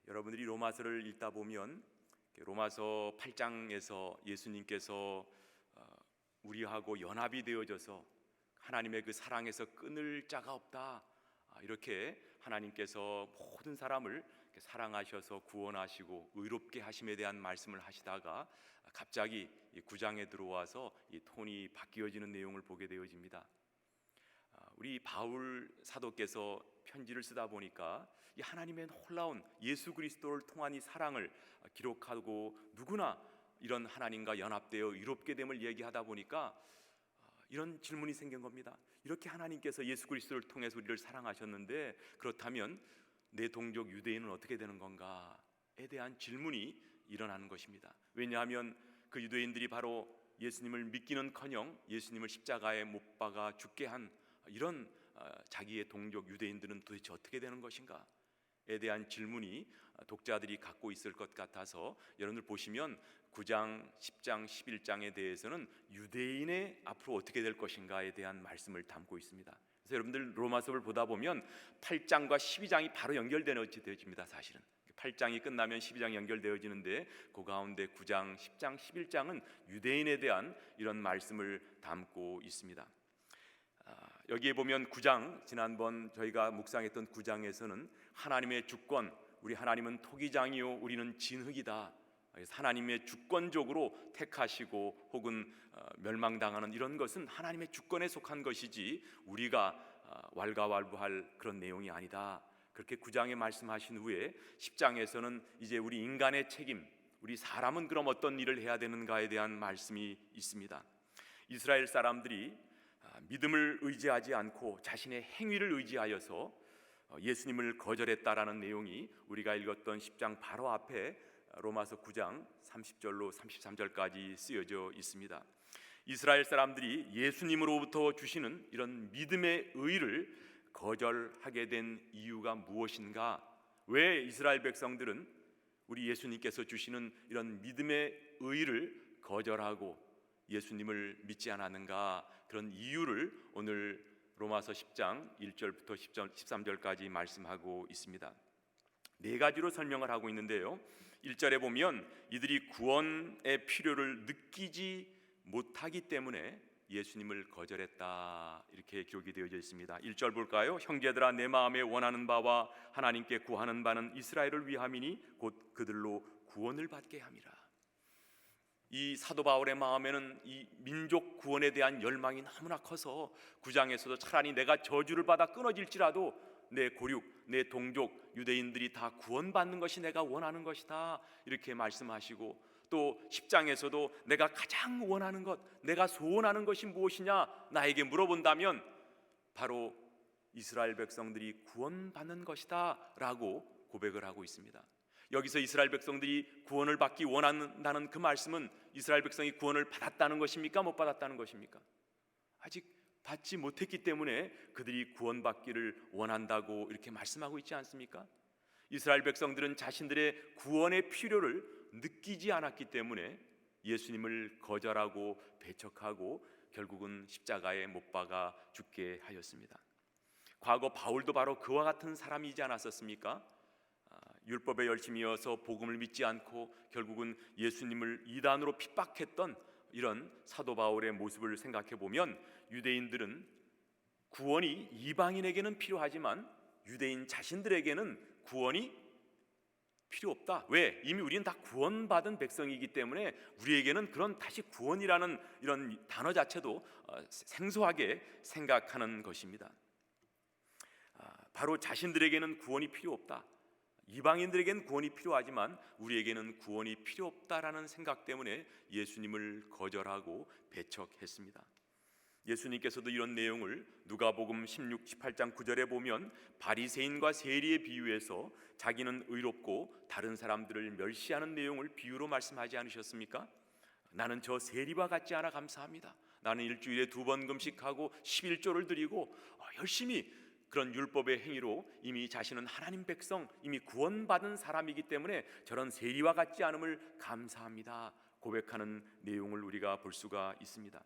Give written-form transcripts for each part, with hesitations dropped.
여러분들이 로마서를 읽다 보면 로마서 8장에서 예수님께서 우리하고 연합이 되어져서 하나님의 그 사랑에서 끊을 자가 없다, 이렇게 하나님께서 모든 사람을 사랑하셔서 구원하시고 의롭게 하심에 대한 말씀을 하시다가 갑자기 이 9장에 들어와서 이 톤이 바뀌어지는 내용을 보게 되어집니다. 우리 바울 사도께서 편지를 쓰다 보니까 이 하나님의 놀라운 예수 그리스도를 통한 이 사랑을 기록하고 누구나 이런 하나님과 연합되어 의롭게 됨을 얘기하다 보니까 이런 질문이 생긴 겁니다. 이렇게 하나님께서 예수 그리스도를 통해서 우리를 사랑하셨는데 그렇다면 내 동족 유대인은 어떻게 되는 건가에 대한 질문이 일어나는 것입니다. 왜냐하면 그 유대인들이 바로 예수님을 믿기는커녕 예수님을 십자가에 못 박아 죽게 한 이런 자기의 동족 유대인들은 도대체 어떻게 되는 것인가에 대한 질문이 독자들이 갖고 있을 것 같아서 여러분들 보시면 9장, 10장, 11장에 대해서는 유대인의 앞으로 어떻게 될 것인가에 대한 말씀을 담고 있습니다. 그래서 여러분들 로마서를 보다 보면 8장과 12장이 바로 연결되어집니다. 사실은 8장이 끝나면 12장이 연결되어지는데 그 가운데 9장, 10장, 11장은 유대인에 대한 이런 말씀을 담고 있습니다. 여기에 보면 9장, 지난번 저희가 묵상했던 9장에서는 하나님의 주권, 우리 하나님은 토기장이요 우리는 진흙이다, 하나님의 주권적으로 택하시고 혹은 멸망당하는 이런 것은 하나님의 주권에 속한 것이지 우리가 왈가왈부할 그런 내용이 아니다, 그렇게 9장에 말씀하신 후에 10장에서는 이제 우리 인간의 책임, 우리 사람은 그럼 어떤 일을 해야 되는가에 대한 말씀이 있습니다. 이스라엘 사람들이 믿음을 의지하지 않고 자신의 행위를 의지하여서 예수님을 거절했다라는 내용이 우리가 읽었던 10장 바로 앞에 로마서 9장 30절로 33절까지 쓰여져 있습니다. 이스라엘 사람들이 예수님으로부터 주시는 이런 믿음의 의를 거절하게 된 이유가 무엇인가? 왜 이스라엘 백성들은 우리 예수님께서 주시는 이런 믿음의 의를 거절하고 예수님을 믿지 않았는가? 그런 이유를 오늘 로마서 10장 1절부터 13절까지 말씀하고 있습니다. 네 가지로 설명을 하고 있는데요, 1절에 보면 이들이 구원의 필요를 느끼지 못하기 때문에 예수님을 거절했다, 이렇게 기록이 되어져 있습니다. 1절 볼까요? 형제들아, 내 마음에 원하는 바와 하나님께 구하는 바는 이스라엘을 위함이니 곧 그들로 구원을 받게 함이라. 이 사도 바울의 마음에는 이 민족 구원에 대한 열망이 너무나 커서 9장에서도 차라리 내가 저주를 받아 끊어질지라도 내 고륙, 내 동족 유대인들이 다 구원받는 것이 내가 원하는 것이다, 이렇게 말씀하시고 또 10장에서도 내가 가장 원하는 것, 내가 소원하는 것이 무엇이냐 나에게 물어본다면 바로 이스라엘 백성들이 구원받는 것이다 라고 고백을 하고 있습니다. 여기서 이스라엘 백성들이 구원을 받기 원한다는 그 말씀은 이스라엘 백성이 구원을 받았다는 것입니까? 못 받았다는 것입니까? 아직 받지 못했기 때문에 그들이 구원받기를 원한다고 이렇게 말씀하고 있지 않습니까? 이스라엘 백성들은 자신들의 구원의 필요를 느끼지 않았기 때문에 예수님을 거절하고 배척하고 결국은 십자가에 못 박아 죽게 하였습니다. 과거 바울도 바로 그와 같은 사람이지 않았었습니까? 율법에 열심이어서 복음을 믿지 않고 결국은 예수님을 이단으로 핍박했던 이런 사도 바울의 모습을 생각해 보면 유대인들은 구원이 이방인에게는 필요하지만 유대인 자신들에게는 구원이 필요 없다. 왜? 이미 우리는 다 구원받은 백성이기 때문에 우리에게는 그런 다시 구원이라는 이런 단어 자체도 생소하게 생각하는 것입니다. 바로 자신들에게는 구원이 필요 없다, 이방인들에게는 구원이 필요하지만 우리에게는 구원이 필요 없다라는 생각 때문에 예수님을 거절하고 배척했습니다. 예수님께서도 이런 내용을 누가복음 16, 18장 9절에 보면 바리새인과 세리에 비유해서 자기는 의롭고 다른 사람들을 멸시하는 내용을 비유로 말씀하지 않으셨습니까? 나는 저 세리와 같지 않아 감사합니다. 나는 일주일에 2번 금식하고 11조를 드리고 열심히 그런 율법의 행위로 이미 자신은 하나님 백성, 이미 구원받은 사람이기 때문에 저런 세리와 같지 않음을 감사합니다 고백하는 내용을 우리가 볼 수가 있습니다.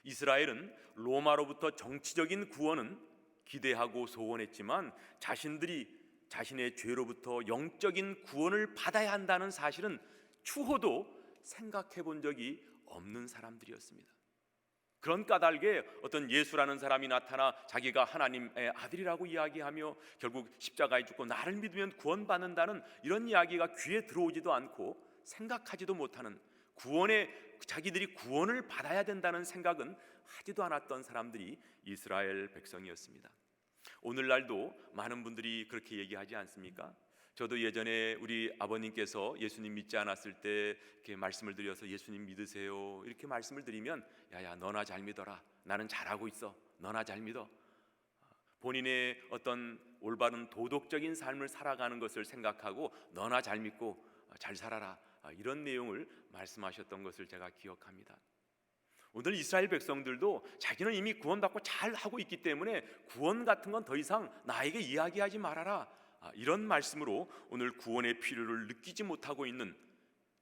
이스라엘은 로마로부터 정치적인 구원은 기대하고 소원했지만 자신들이 자신의 죄로부터 영적인 구원을 받아야 한다는 사실은 추호도 생각해 본 적이 없는 사람들이었습니다. 그런 까닭에 어떤 예수라는 사람이 나타나 자기가 하나님의 아들이라고 이야기하며 결국 십자가에 죽고 나를 믿으면 구원받는다는 이런 이야기가 귀에 들어오지도 않고 생각하지도 못하는, 자기들이 구원을 받아야 된다는 생각은 하지도 않았던 사람들이 이스라엘 백성이었습니다. 오늘날도 많은 분들이 그렇게 얘기하지 않습니까? 저도 예전에 우리 아버님께서 예수님 믿지 않았을 때 이렇게 말씀을 드려서 예수님 믿으세요 이렇게 말씀을 드리면, 야야 너나 잘 믿어라, 나는 잘하고 있어, 너나 잘 믿어. 본인의 어떤 올바른 도덕적인 삶을 살아가는 것을 생각하고 너나 잘 믿고 잘 살아라, 이런 내용을 말씀하셨던 것을 제가 기억합니다. 오늘 이스라엘 백성들도 자기는 이미 구원받고 잘 하고 있기 때문에 구원 같은 건 더 이상 나에게 이야기하지 말아라, 이런 말씀으로 오늘 구원의 필요를 느끼지 못하고 있는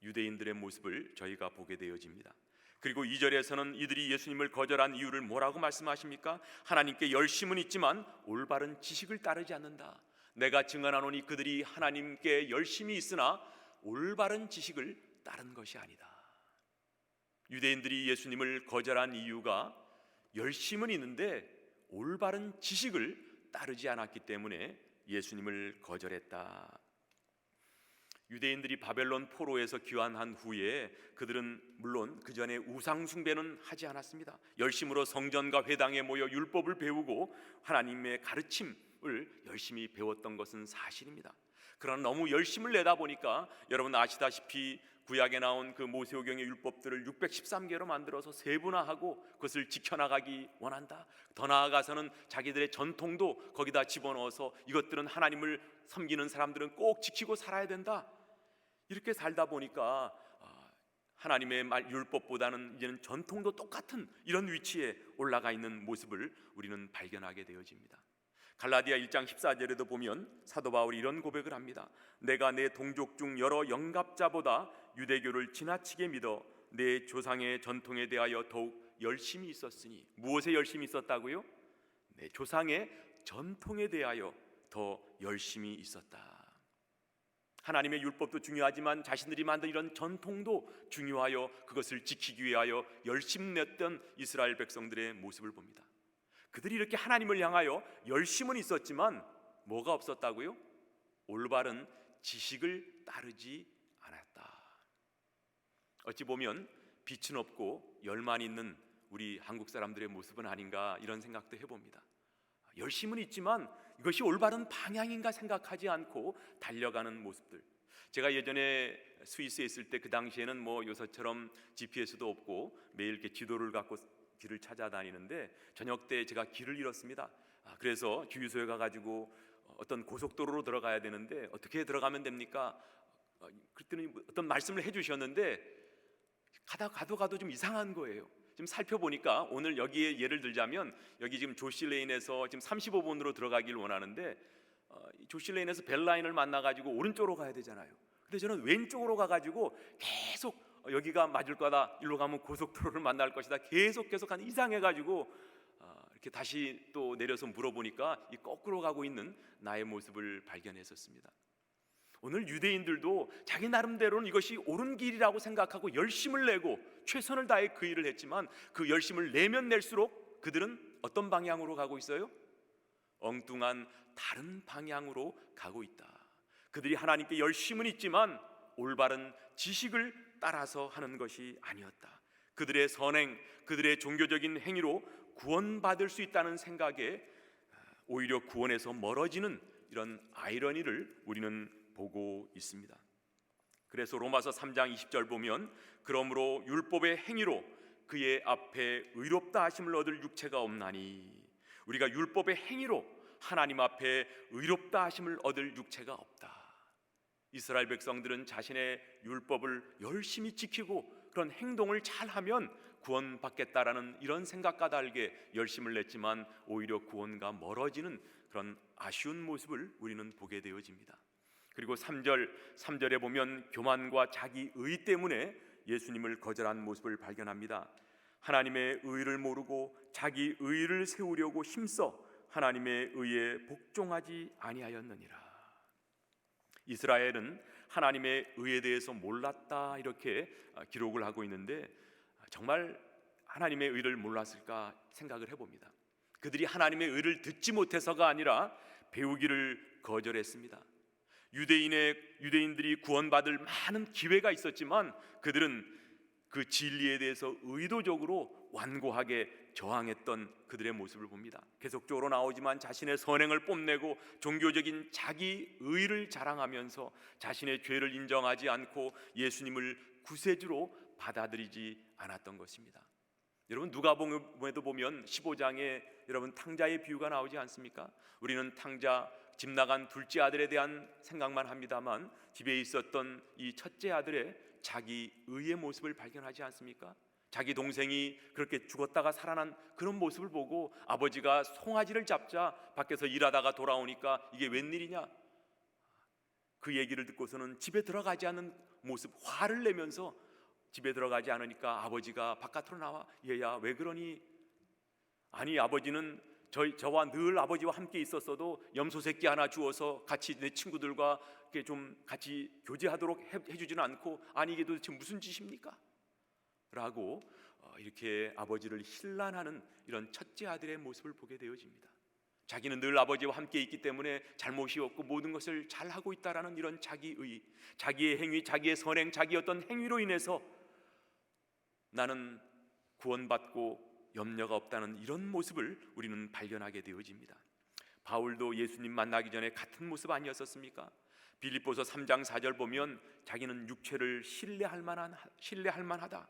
유대인들의 모습을 저희가 보게 되어집니다. 그리고 2절에서는 이들이 예수님을 거절한 이유를 뭐라고 말씀하십니까? 하나님께 열심은 있지만 올바른 지식을 따르지 않는다. 내가 증언하노니 그들이 하나님께 열심이 있으나 올바른 지식을 따른 것이 아니다. 유대인들이 예수님을 거절한 이유가 열심은 있는데 올바른 지식을 따르지 않았기 때문에 예수님을 거절했다. 유대인들이 바벨론 포로에서 귀환한 후에 그들은 물론 그 전에 우상 숭배는 하지 않았습니다. 열심으로 성전과 회당에 모여 율법을 배우고 하나님의 가르침을 열심히 배웠던 것은 사실입니다. 그러나 너무 열심을 내다 보니까 여러분 아시다시피 구약에 나온 그 모세오경의 율법들을 613개로 만들어서 세분화하고 그것을 지켜나가기 원한다. 더 나아가서는 자기들의 전통도 거기다 집어넣어서 이것들은 하나님을 섬기는 사람들은 꼭 지키고 살아야 된다. 이렇게 살다 보니까 하나님의 말 율법보다는 이제는 전통도 똑같은 이런 위치에 올라가 있는 모습을 우리는 발견하게 되어집니다. 갈라디아 1장 14절에도 보면 사도 바울이 이런 고백을 합니다. 내가 내 동족 중 여러 영갑자보다 유대교를 지나치게 믿어 내 조상의 전통에 대하여 더욱 열심히 있었으니. 무엇에 열심히 있었다고요? 내 조상의 전통에 대하여 더 열심히 있었다. 하나님의 율법도 중요하지만 자신들이 만든 이런 전통도 중요하여 그것을 지키기 위하여 열심 냈던 이스라엘 백성들의 모습을 봅니다. 그들이 이렇게 하나님을 향하여 열심은 있었지만 뭐가 없었다고요? 올바른 지식을 따르지 않았다. 어찌 보면 빛은 없고 열만 있는 우리 한국 사람들의 모습은 아닌가, 이런 생각도 해봅니다. 열심은 있지만 이것이 올바른 방향인가 생각하지 않고 달려가는 모습들. 제가 예전에 스위스에 있을 때 그 당시에는 뭐 요새처럼 GPS도 없고 매일 이렇게 지도를 갖고 길을 찾아다니는데 저녁 때 제가 길을 잃었습니다. 그래서 주유소에 가가지고 어떤 고속도로로 들어가야 되는데 어떻게 들어가면 됩니까? 그랬더니 어떤 말씀을 해주셨는데 가도 좀 이상한 거예요. 지금 살펴보니까 오늘 여기에 예를 들자면 여기 지금 조시레인에서 지금 35번으로 들어가길 원하는데 조시레인에서 벨라인을 만나가지고 오른쪽으로 가야 되잖아요. 근데 저는 왼쪽으로 가가지고 계속 여기가 맞을 거다, 일로 가면 고속도로를 만날 것이다, 계속 이상해가지고 이렇게 다시 또 내려서 물어보니까 이 거꾸로 가고 있는 나의 모습을 발견했었습니다. 오늘 유대인들도 자기 나름대로는 이것이 옳은 길이라고 생각하고 열심을 내고 최선을 다해 그 일을 했지만 그 열심을 내면 낼수록 그들은 어떤 방향으로 가고 있어요? 엉뚱한 다른 방향으로 가고 있다. 그들이 하나님께 열심은 있지만 올바른 지식을 따라서 하는 것이 아니었다. 그들의 선행, 그들의 종교적인 행위로 구원받을 수 있다는 생각에 오히려 구원에서 멀어지는 이런 아이러니를 우리는 보고 있습니다. 그래서 로마서 3장 20절 보면 그러므로 율법의 행위로 그의 앞에 의롭다 하심을 얻을 육체가 없나니. 우리가 율법의 행위로 하나님 앞에 의롭다 하심을 얻을 육체가 없다. 이스라엘 백성들은 자신의 율법을 열심히 지키고 그런 행동을 잘하면 구원받겠다라는 이런 생각과 다르게 열심을 냈지만 오히려 구원과 멀어지는 그런 아쉬운 모습을 우리는 보게 되어집니다. 그리고 3절에 보면 교만과 자기 의 때문에 예수님을 거절한 모습을 발견합니다. 하나님의 의를 모르고 자기 의를 세우려고 힘써 하나님의 의에 복종하지 아니하였느니라. 이스라엘은 하나님의 의에 대해서 몰랐다 이렇게 기록을 하고 있는데, 정말 하나님의 의를 몰랐을까 생각을 해봅니다. 그들이 하나님의 의를 듣지 못해서가 아니라 배우기를 거절했습니다. 유대인들이 구원받을 많은 기회가 있었지만 그들은 그 진리에 대해서 의도적으로 완고하게 저항했던 그들의 모습을 봅니다. 계속적으로 나오지만 자신의 선행을 뽐내고 종교적인 자기 의를 자랑하면서 자신의 죄를 인정하지 않고 예수님을 구세주로 받아들이지 않았던 것입니다. 여러분, 누가복음에도 보면 15장에 여러분 탕자의 비유가 나오지 않습니까? 우리는 탕자, 집 나간 둘째 아들에 대한 생각만 합니다만 집에 있었던 이 첫째 아들의 자기 의의 모습을 발견하지 않습니까? 자기 동생이 그렇게 죽었다가 살아난 그런 모습을 보고 아버지가 송아지를 잡자 밖에서 일하다가 돌아오니까 이게 웬일이냐? 그 얘기를 듣고서는 집에 들어가지 않는 모습, 화를 내면서 집에 들어가지 않으니까 아버지가 바깥으로 나와, 얘야 왜 그러니? 아니, 아버지는 저와 늘 아버지와 함께 있었어도 염소 새끼 하나 주어서 같이 내 친구들과 이렇게 좀 같이 교제하도록 해주지는 않고, 아니 이게 도대체 무슨 짓입니까? 라고 이렇게 아버지를 힐난하는 이런 첫째 아들의 모습을 보게 되어집니다. 자기는 늘 아버지와 함께 있기 때문에 잘못이 없고 모든 것을 잘하고 있다라는 이런 자기의, 자기의 행위, 자기의 선행, 자기의 어떤 행위로 인해서 나는 구원받고 염려가 없다는 이런 모습을 우리는 발견하게 되어집니다. 바울도 예수님 만나기 전에 같은 모습 아니었었습니까? 빌립보서 3장 4절 보면 자기는 육체를 신뢰할 만하다.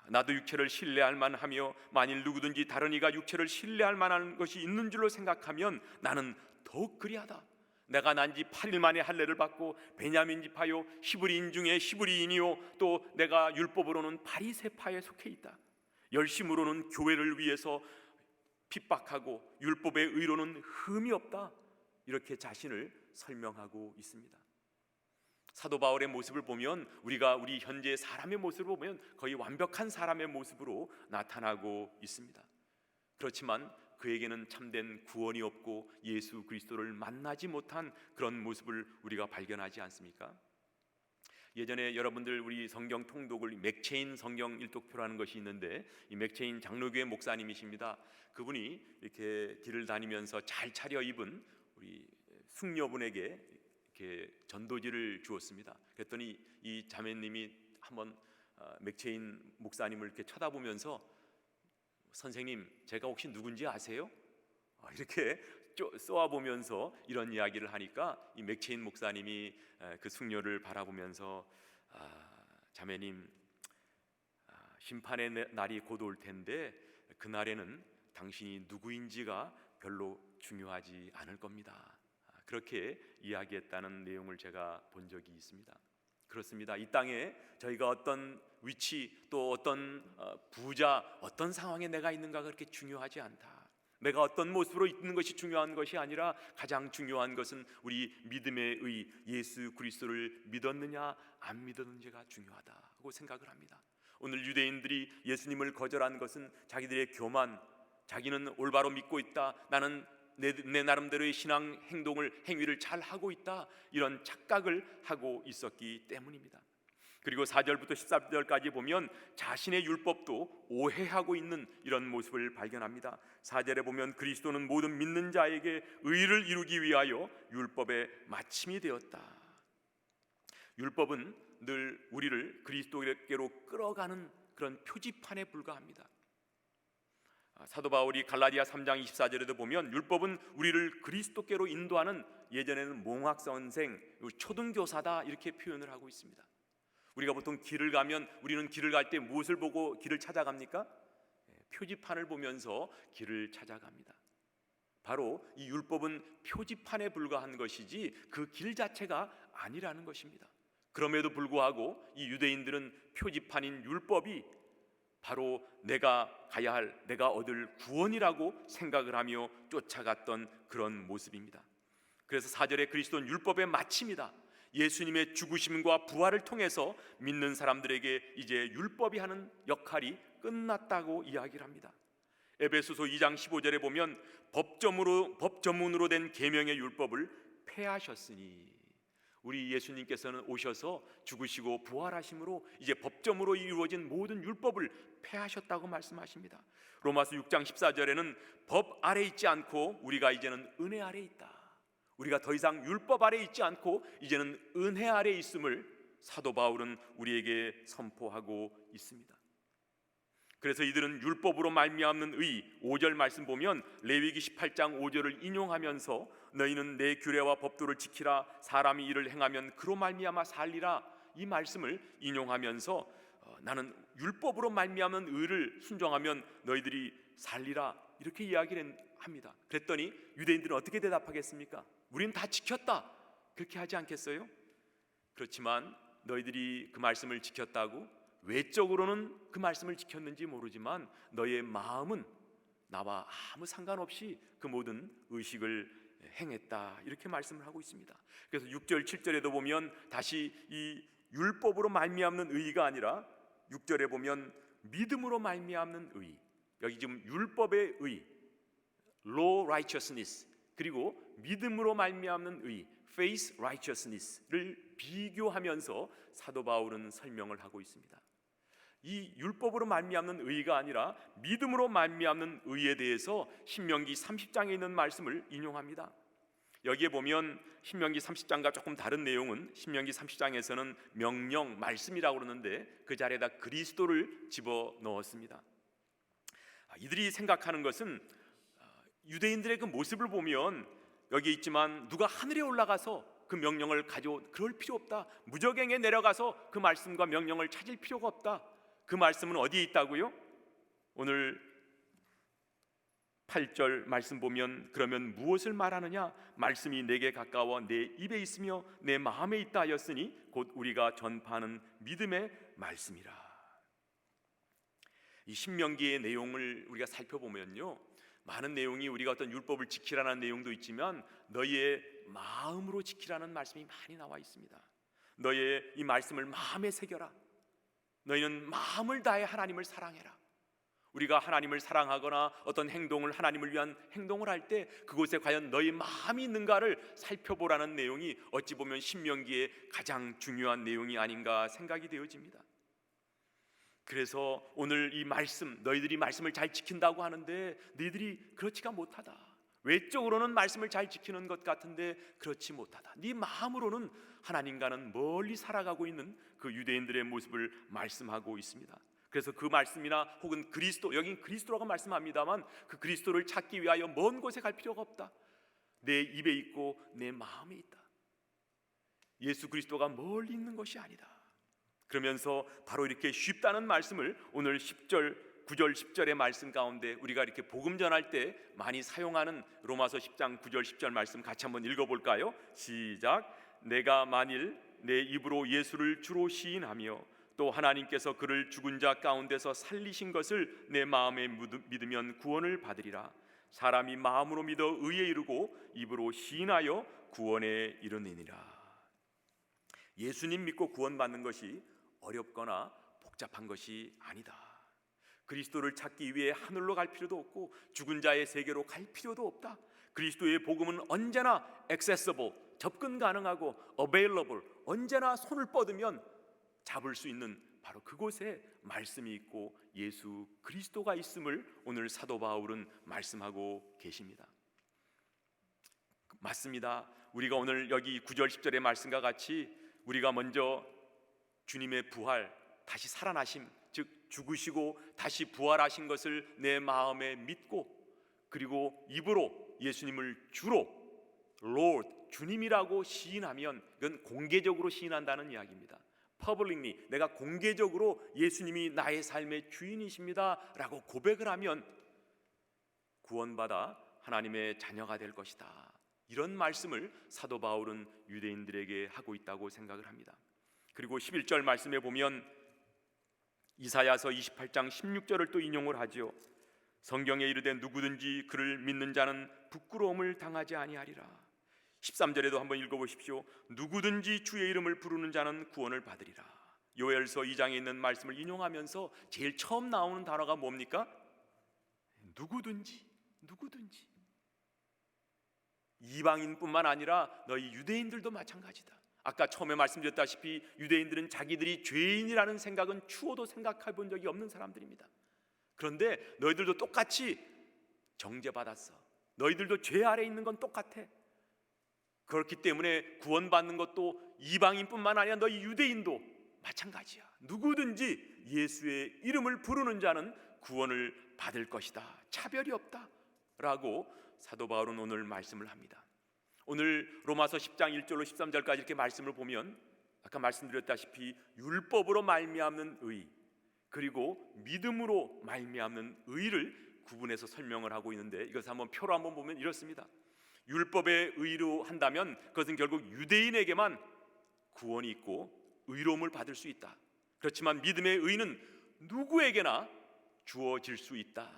나도 육체를 신뢰할 만하며 만일 누구든지 다른 이가 육체를 신뢰할 만한 것이 있는 줄로 생각하면 나는 더욱 그리하다. 내가 난 지 8일 만에 할례를 받고 베냐민 지파요 히브리인 중에 히브리인이요 또 내가 율법으로는 바리새파에 속해 있다. 열심으로는 교회를 위해서 핍박하고 율법의 의로는 흠이 없다. 이렇게 자신을 설명하고 있습니다. 사도 바울의 모습을 보면 우리 현재 사람의 모습을 보면 거의 완벽한 사람의 모습으로 나타나고 있습니다. 그렇지만 그에게는 참된 구원이 없고 예수 그리스도를 만나지 못한 그런 모습을 우리가 발견하지 않습니까? 예전에 여러분들 우리 성경 통독을 맥체인 성경 일독표라는 것이 있는데, 이 맥체인 장로교회 목사님이십니다. 그분이 이렇게 길을 다니면서 잘 차려입은 우리 숙녀분에게 이렇게 전도지를 주었습니다. 그랬더니 이 자매님이 한번 맥체인 목사님을 이렇게 쳐다보면서, 선생님 제가 혹시 누군지 아세요? 이렇게 쏘아보면서 이런 이야기를 하니까 이 맥체인 목사님이 그 숙녀를 바라보면서, 자매님, 심판의 날이 곧 올 텐데 그날에는 당신이 누구인지가 별로 중요하지 않을 겁니다. 그렇게 이야기했다는 내용을 제가 본 적이 있습니다. 그렇습니다. 이 땅에 저희가 어떤 위치 또 어떤 부자, 어떤 상황에 내가 있는가가 그렇게 중요하지 않다. 내가 어떤 모습으로 있는 것이 중요한 것이 아니라 가장 중요한 것은 우리 믿음의 의 예수 그리스도를 믿었느냐 안 믿었느냐가 중요하다고 생각을 합니다. 오늘 유대인들이 예수님을 거절한 것은 자기들의 교만, 자기는 올바로 믿고 있다, 나는 내 나름대로의 신앙 행위를 잘 하고 있다, 이런 착각을 하고 있었기 때문입니다. 그리고 4절부터 14절까지 보면 자신의 율법도 오해하고 있는 이런 모습을 발견합니다. 4절에 보면 그리스도는 모든 믿는 자에게 의를 이루기 위하여 율법의 마침이 되었다. 율법은 늘 우리를 그리스도께로 끌어가는 그런 표지판에 불과합니다. 사도 바울이 갈라디아 3장 24절에도 보면 율법은 우리를 그리스도께로 인도하는, 예전에는 몽학선생, 초등교사다 이렇게 표현을 하고 있습니다. 우리가 보통 길을 가면 우리는 길을 갈 때 무엇을 보고 길을 찾아갑니까? 표지판을 보면서 길을 찾아갑니다. 바로 이 율법은 표지판에 불과한 것이지 그 길 자체가 아니라는 것입니다. 그럼에도 불구하고 이 유대인들은 표지판인 율법이 바로 내가 가야 할, 내가 얻을 구원이라고 생각을 하며 쫓아갔던 그런 모습입니다. 그래서 4절에 그리스도는 율법의 마침이다. 예수님의 죽으심과 부활을 통해서 믿는 사람들에게 이제 율법이 하는 역할이 끝났다고 이야기를 합니다. 에베소서 2장 15절에 보면 법조문으로 된 계명의 율법을 폐하셨으니, 우리 예수님께서는 오셔서 죽으시고 부활하심으로 이제 법점으로 이루어진 모든 율법을 폐하셨다고 말씀하십니다. 로마서 6장 14절에는 법 아래 있지 않고 우리가 이제는 은혜 아래 있다. 우리가 더 이상 율법 아래 있지 않고 이제는 은혜 아래 있음을 사도 바울은 우리에게 선포하고 있습니다. 그래서 이들은 율법으로 말미암는 의, 5절 말씀 보면 레위기 18장 5절을 인용하면서 너희는 내 규례와 법도를 지키라, 사람이 이를 행하면 그로 말미암아 살리라, 이 말씀을 인용하면서 나는 율법으로 말미암는 의를 순종하면 너희들이 살리라, 이렇게 이야기를 합니다. 그랬더니 유대인들은 어떻게 대답하겠습니까? 우린 다 지켰다, 그렇게 하지 않겠어요? 그렇지만 너희들이 그 말씀을 지켰다고 외적으로는 그 말씀을 지켰는지 모르지만 너희의 마음은 나와 아무 상관없이 그 모든 의식을 행했다, 이렇게 말씀을 하고 있습니다. 그래서 6절 7절에도 보면 다시 이 율법으로 말미암는 의가 아니라 6절에 보면 믿음으로 말미암는 의, 여기 지금 율법의 의, law righteousness, 그리고 믿음으로 말미암는 의, faith righteousness를 비교하면서 사도 바울은 설명을 하고 있습니다. 이 율법으로 말미암는 의가 아니라 믿음으로 말미암는 의에 대해서 신명기 30장에 있는 말씀을 인용합니다. 여기에 보면 신명기 30장과 조금 다른 내용은 신명기 30장에서는 명령, 말씀이라고 그러는데 그 자리에다 그리스도를 집어넣었습니다. 이들이 생각하는 것은 유대인들의 그 모습을 보면 여기 있지만 누가 하늘에 올라가서 그 명령을 가져, 그럴 필요 없다. 무저갱에 내려가서 그 말씀과 명령을 찾을 필요가 없다. 그 말씀은 어디에 있다고요? 오늘 8절 말씀 보면 그러면 무엇을 말하느냐? 말씀이 내게 가까워 내 입에 있으며 내 마음에 있다 하였으니 곧 우리가 전파하는 믿음의 말씀이라. 이 신명기의 내용을 우리가 살펴보면요, 많은 내용이 우리가 어떤 율법을 지키라는 내용도 있지만 너희의 마음으로 지키라는 말씀이 많이 나와 있습니다. 너희의 이 말씀을 마음에 새겨라. 너희는 마음을 다해 하나님을 사랑해라. 우리가 하나님을 사랑하거나 어떤 행동을, 하나님을 위한 행동을 할 때 그곳에 과연 너희 마음이 있는가를 살펴보라는 내용이 어찌 보면 신명기의 가장 중요한 내용이 아닌가 생각이 되어집니다. 그래서 오늘 이 말씀, 너희들이 말씀을 잘 지킨다고 하는데 너희들이 그렇지가 못하다. 외적으로는 말씀을 잘 지키는 것 같은데 그렇지 못하다. 네 마음으로는 하나님과는 멀리 살아가고 있는 그 유대인들의 모습을 말씀하고 있습니다. 그래서 그 말씀이나 혹은 그리스도, 여긴 그리스도라고 말씀합니다만 그 그리스도를 찾기 위하여 먼 곳에 갈 필요가 없다. 내 입에 있고 내 마음에 있다. 예수 그리스도가 멀리 있는 것이 아니다. 그러면서 바로 이렇게 쉽다는 말씀을 오늘 10절, 9절, 10절의 말씀 가운데 우리가 이렇게 복음 전할 때 많이 사용하는 로마서 10장 9절, 10절 말씀 같이 한번 읽어볼까요? 시작. 내가 만일 내 입으로 예수를 주로 시인하며 또 하나님께서 그를 죽은 자 가운데서 살리신 것을 내 마음에 믿으면 구원을 받으리라. 사람이 마음으로 믿어 의에 이르고 입으로 시인하여 구원에 이르느니라. 예수님 믿고 구원받는 것이 어렵거나 복잡한 것이 아니다. 그리스도를 찾기 위해 하늘로 갈 필요도 없고 죽은 자의 세계로 갈 필요도 없다. 그리스도의 복음은 언제나 accessible, 접근 가능하고 available, 언제나 손을 뻗으면 잡을 수 있는 바로 그곳에 말씀이 있고 예수 그리스도가 있음을 오늘 사도 바울은 말씀하고 계십니다. 맞습니다. 우리가 오늘 여기 9절 10절의 말씀과 같이 우리가 먼저 주님의 부활, 다시 살아나심, 즉 죽으시고 다시 부활하신 것을 내 마음에 믿고 그리고 입으로 예수님을 주로 Lord, 주님이라고 시인하면 이건 공개적으로 시인한다는 이야기입니다. Publicly, 내가 공개적으로 예수님이 나의 삶의 주인이십니다 라고 고백을 하면 구원받아 하나님의 자녀가 될 것이다. 이런 말씀을 사도 바울은 유대인들에게 하고 있다고 생각을 합니다. 그리고 11절 말씀에 보면 이사야서 28장 16절을 또 인용을 하죠. 성경에 이르되 누구든지 그를 믿는 자는 부끄러움을 당하지 아니하리라. 13절에도 한번 읽어보십시오. 누구든지 주의 이름을 부르는 자는 구원을 받으리라. 요엘서 2장에 있는 말씀을 인용하면서 제일 처음 나오는 단어가 뭡니까? 누구든지. 이방인뿐만 아니라 너희 유대인들도 마찬가지다. 아까 처음에 말씀드렸다시피 유대인들은 자기들이 죄인이라는 생각은 추호도 생각해 본 적이 없는 사람들입니다. 그런데 너희들도 똑같이 정죄받았어. 너희들도 죄 아래 있는 건 똑같아. 그렇기 때문에 구원받는 것도 이방인뿐만 아니라 너희 유대인도 마찬가지야. 누구든지 예수의 이름을 부르는 자는 구원을 받을 것이다. 차별이 없다 라고 사도 바울은 오늘 말씀을 합니다. 오늘 로마서 10장 1절로 13절까지 이렇게 말씀을 보면 아까 말씀드렸다시피 율법으로 말미암는 의, 그리고 믿음으로 말미암는 의를 구분해서 설명을 하고 있는데, 이것을 한번 표로 한번 보면 이렇습니다. 율법의 의로 한다면 그것은 결국 유대인에게만 구원이 있고 의로움을 받을 수 있다. 그렇지만 믿음의 의는 누구에게나 주어질 수 있다.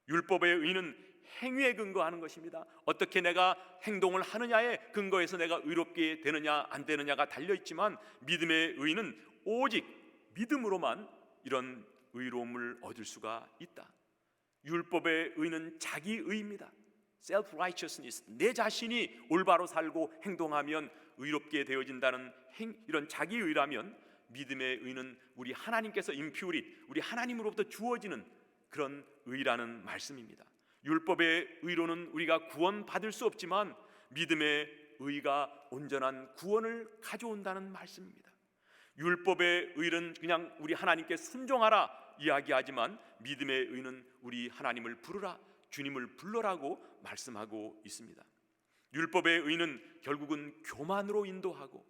율법의 의는 행위에 근거하는 것입니다. 어떻게 내가 행동을 하느냐에 근거해서 내가 의롭게 되느냐 안 되느냐가 달려있지만, 믿음의 의는 오직 믿음으로만 이런 의로움을 얻을 수가 있다. 율법의 의는 자기 의입니다. self-righteousness, 내 자신이 올바로 살고 행동하면 의롭게 되어진다는 이런 자기 의라면, 믿음의 의는 우리 하나님께서 imputed, 우리 하나님으로부터 주어지는 그런 의라는 말씀입니다. 율법의 의로는 우리가 구원받을 수 없지만 믿음의 의가 온전한 구원을 가져온다는 말씀입니다. 율법의 의는 그냥 우리 하나님께 순종하라 이야기하지만, 믿음의 의는 우리 하나님을 부르라, 주님을 불러라고 말씀하고 있습니다. 율법의 의는 결국은 교만으로 인도하고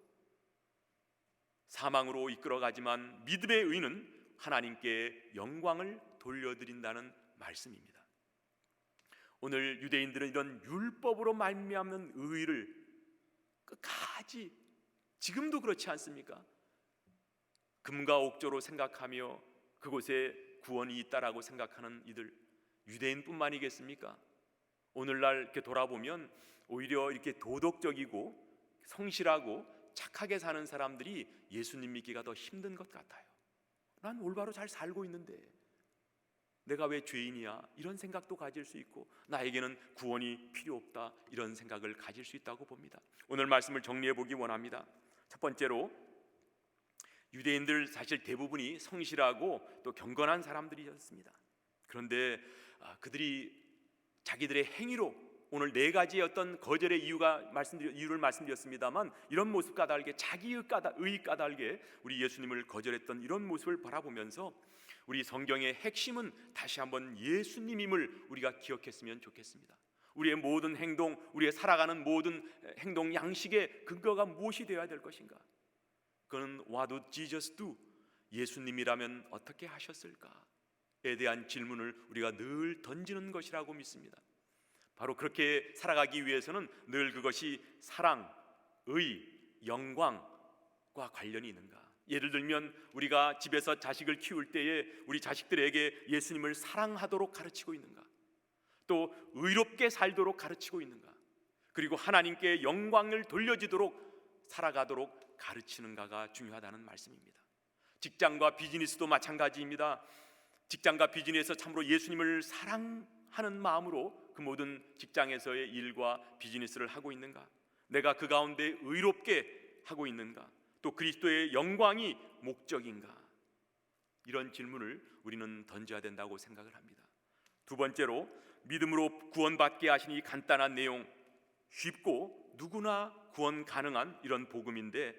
사망으로 이끌어가지만, 믿음의 의는 하나님께 영광을 돌려드린다는 말씀입니다. 오늘 유대인들은 이런 율법으로 말미암는 의를 끝까지, 지금도 그렇지 않습니까? 금과 옥조로 생각하며 그곳에 구원이 있다라고 생각하는 이들, 유대인뿐만이겠습니까? 오늘날 이렇게 돌아보면 오히려 이렇게 도덕적이고 성실하고 착하게 사는 사람들이 예수님 믿기가 더 힘든 것 같아요. 난 올바로 잘 살고 있는데 내가 왜 죄인이야? 이런 생각도 가질 수 있고, 나에게는 구원이 필요 없다 이런 생각을 가질 수 있다고 봅니다. 오늘 말씀을 정리해 보기 원합니다. 첫 번째로, 유대인들 사실 대부분이 성실하고 또 경건한 사람들이었습니다. 그런데 그들이 자기들의 행위로, 오늘 네 가지의 어떤 거절의 이유를 말씀드렸습니다만, 이런 모습 까닭에, 자기의 까닭에 우리 예수님을 거절했던 이런 모습을 바라보면서 우리 성경의 핵심은 다시 한번 예수님임을 우리가 기억했으면 좋겠습니다. 우리의 모든 행동, 우리의 살아가는 모든 행동 양식의 근거가 무엇이 되어야 될 것인가? 그는 What would Jesus do? 예수님이라면 어떻게 하셨을까에 대한 질문을 우리가 늘 던지는 것이라고 믿습니다. 바로 그렇게 살아가기 위해서는 늘 그것이 사랑, 의, 영광과 관련이 있는가? 예를 들면 우리가 집에서 자식을 키울 때에 우리 자식들에게 예수님을 사랑하도록 가르치고 있는가? 또 의롭게 살도록 가르치고 있는가? 그리고 하나님께 영광을 돌려지도록 살아가도록 가르치는가가 중요하다는 말씀입니다. 직장과 비즈니스도 마찬가지입니다. 직장과 비즈니스에서 참으로 예수님을 사랑하는 마음으로 그 모든 직장에서의 일과 비즈니스를 하고 있는가? 내가 그 가운데 의롭게 하고 있는가? 또 그리스도의 영광이 목적인가? 이런 질문을 우리는 던져야 된다고 생각을 합니다. 두 번째로, 믿음으로 구원받게 하신 이 간단한 내용, 쉽고 누구나 구원 가능한 이런 복음인데,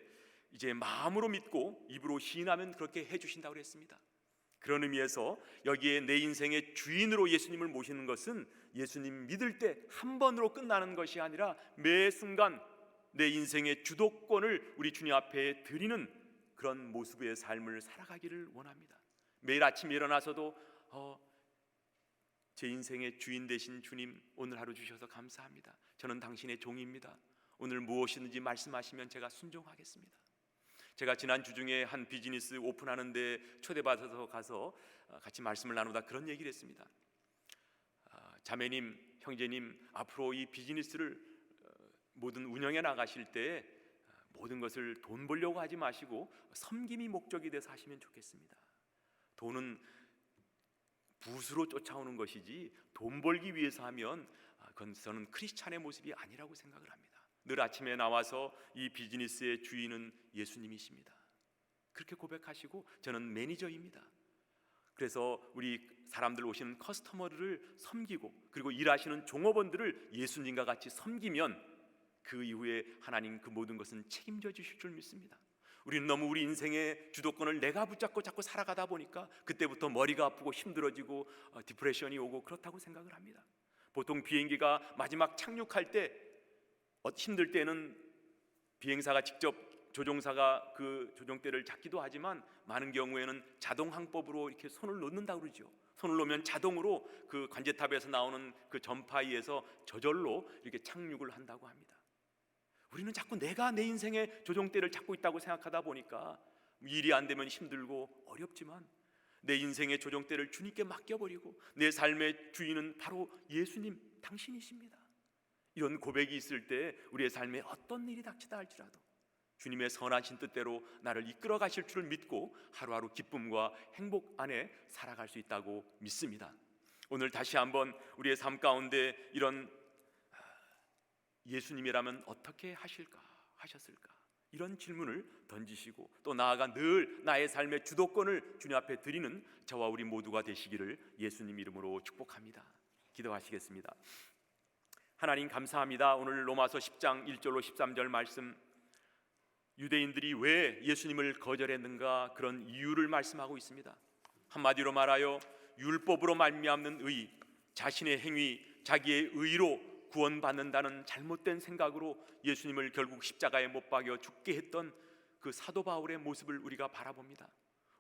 이제 마음으로 믿고 입으로 시인하면 그렇게 해주신다고 했습니다. 그런 의미에서 여기에 내 인생의 주인으로 예수님을 모시는 것은 예수님 믿을 때 한 번으로 끝나는 것이 아니라 매 순간 내 인생의 주도권을 우리 주님 앞에 드리는 그런 모습의 삶을 살아가기를 원합니다. 매일 아침 일어나서도 제 인생의 주인 되신 주님, 오늘 하루 주셔서 감사합니다. 저는 당신의 종입니다. 오늘 무엇이든지 말씀하시면 제가 순종하겠습니다. 제가 지난 주 중에 한 비즈니스 오픈하는데 초대받아서 가서 같이 말씀을 나누다 그런 얘기를 했습니다. 자매님, 형제님, 앞으로 이 비즈니스를 모든 운영해 나가실 때 모든 것을 돈 벌려고 하지 마시고 섬김이 목적이 돼서 하시면 좋겠습니다. 돈은 붓으로 쫓아오는 것이지 돈 벌기 위해서 하면 그건 저는 크리스찬의 모습이 아니라고 생각을 합니다. 늘 아침에 나와서 이 비즈니스의 주인은 예수님이십니다. 그렇게 고백하시고 저는 매니저입니다. 그래서 우리 사람들 오시는 커스터머를 섬기고 그리고 일하시는 종업원들을 예수님과 같이 섬기면 그 이후에 하나님 그 모든 것은 책임져 주실 줄 믿습니다. 우리는 너무 우리 인생의 주도권을 내가 붙잡고 자꾸 살아가다 보니까 그때부터 머리가 아프고 힘들어지고 디프레션이 오고 그렇다고 생각을 합니다. 보통 비행기가 마지막 착륙할 때 힘들 때는 비행사가 직접 조종사가 그 조종대를 잡기도 하지만 많은 경우에는 자동 항법으로 이렇게 손을 놓는다고 그러죠. 손을 놓으면 자동으로 그 관제탑에서 나오는 그 전파위에서 저절로 이렇게 착륙을 한다고 합니다. 우리는 자꾸 내가 내 인생의 조종대를 잡고 있다고 생각하다 보니까 일이 안 되면 힘들고 어렵지만 내 인생의 조종대를 주님께 맡겨버리고 내 삶의 주인은 바로 예수님 당신이십니다. 이런 고백이 있을 때 우리의 삶에 어떤 일이 닥치다 할지라도 주님의 선하신 뜻대로 나를 이끌어 가실 줄을 믿고 하루하루 기쁨과 행복 안에 살아갈 수 있다고 믿습니다. 오늘 다시 한번 우리의 삶 가운데 이런 예수님이라면 어떻게 하셨을까? 이런 질문을 던지시고 또 나아가 늘 나의 삶의 주도권을 주님 앞에 드리는 저와 우리 모두가 되시기를 예수님 이름으로 축복합니다. 기도하시겠습니다. 하나님 감사합니다. 오늘 로마서 10장 1절로 13절 말씀, 유대인들이 왜 예수님을 거절했는가 그런 이유를 말씀하고 있습니다. 한마디로 말하여 율법으로 말미암는 의, 자신의 행위, 자기의 의로 구원받는다는 잘못된 생각으로 예수님을 결국 십자가에 못 박여 죽게 했던 그 사도 바울의 모습을 우리가 바라봅니다.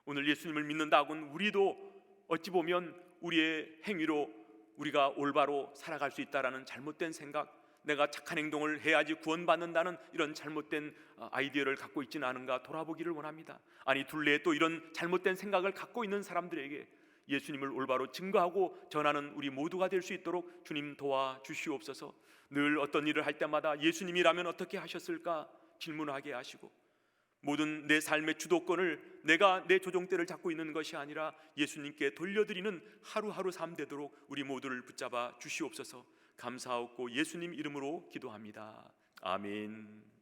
오늘 예수님을 믿는다고는 우리도 어찌 보면 우리의 행위로 우리가 올바로 살아갈 수 있다라는 잘못된 생각, 내가 착한 행동을 해야지 구원받는다는 이런 잘못된 아이디어를 갖고 있지는 않은가 돌아보기를 원합니다. 아니 둘레에 또 이런 잘못된 생각을 갖고 있는 사람들에게 예수님을 올바로 증거하고 전하는 우리 모두가 될 수 있도록 주님 도와주시옵소서. 늘 어떤 일을 할 때마다 예수님이라면 어떻게 하셨을까 질문하게 하시고 모든 내 삶의 주도권을 내가 내 조종대를 잡고 있는 것이 아니라 예수님께 돌려드리는 하루하루 삶 되도록 우리 모두를 붙잡아 주시옵소서. 감사하고 예수님 이름으로 기도합니다. 아멘.